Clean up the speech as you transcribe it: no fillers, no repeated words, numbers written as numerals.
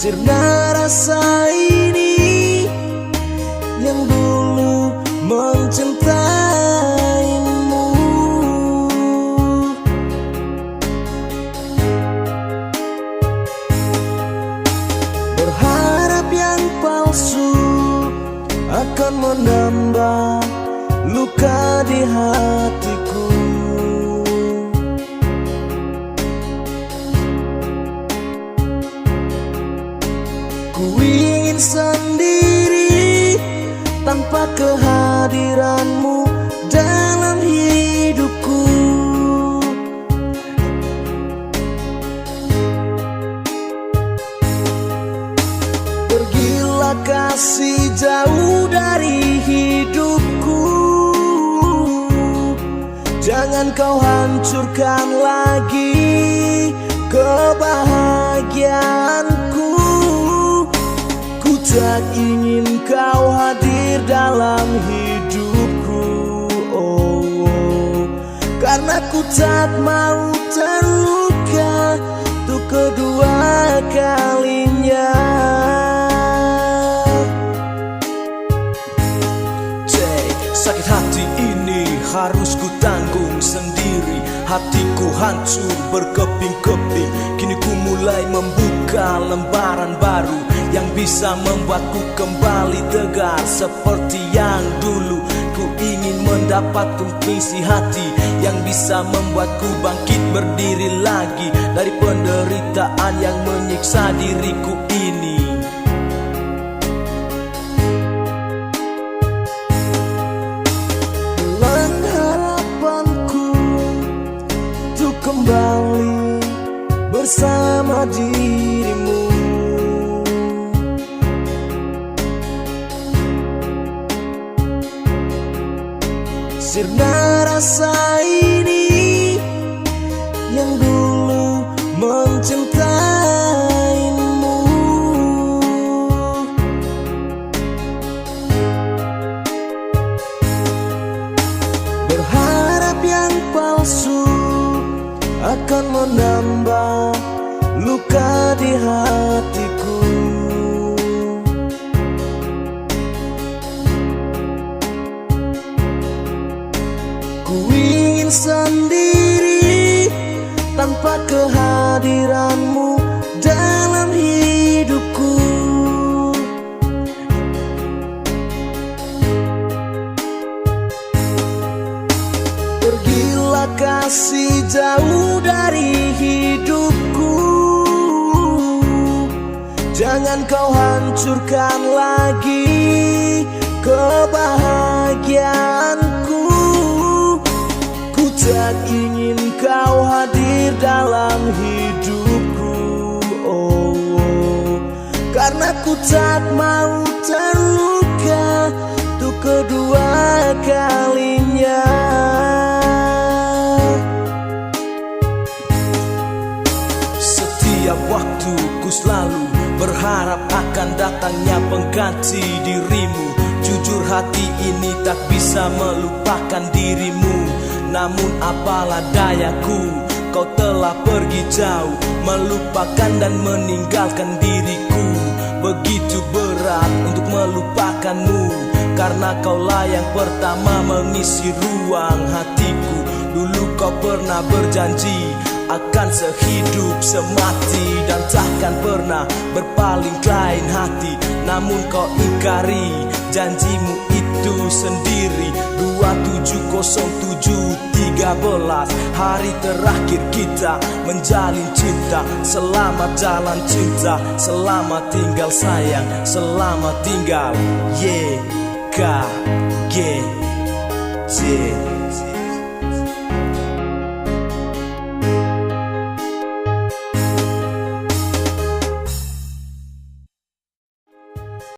Sirna rasa ini yang dulu mencintaimu. Berharap yang palsu akan menambah luka di hatiku. Ku ingin sendiri tanpa kehadiranmu dalam hidupku. Pergilah kasih jauh dari hidupku. Jangan kau hancurkan lagi kebahagiaanku. Ku tak ingin kau hadir dalam hidupku, karena ku tak mau terluka untuk kedua kalinya. Sakit hati ini harus ku tanggung sendiri. Hatiku hancur berkeping-keping. Kini ku mulai membuka lembaran baru yang bisa membuatku kembali tegar seperti yang dulu. Ku ingin mendapatkan isi hati yang bisa membuatku bangkit berdiri lagi dari penderitaan yang menyiksa diriku ini. Kembali bersama dirimu. Sirna rasa ini yang dulu mencintaimu. Berharap yang palsu akan menambah luka di hatiku. Ku ingin sendiri tanpa kehadiranmu dalam hidupku. Pergilah kasih jauh dari hidupku. Jangan kau hancurkan lagi kebahagiaanku. Ku tak ingin kau hadir dalam hidupku, karena ku tak mau terluka untuk kedua kalinya. Setiap waktu ku selalu berharap akan datangnya pengganti dirimu. Jujur hati ini tak bisa melupakan dirimu. Namun apalah dayaku, kau telah pergi jauh, melupakan dan meninggalkan diriku. Begitu berat untuk melupakanmu, karena kaulah yang pertama mengisi ruang hatiku. Dulu kau pernah berjanji akan sehidup semati dan takkan pernah berpaling lain hati. Namun kau ingkari janjimu itu sendiri. 270713 hari terakhir kita menjalin cinta. Selamat jalan cinta, selamat tinggal sayang, selamat tinggal YK.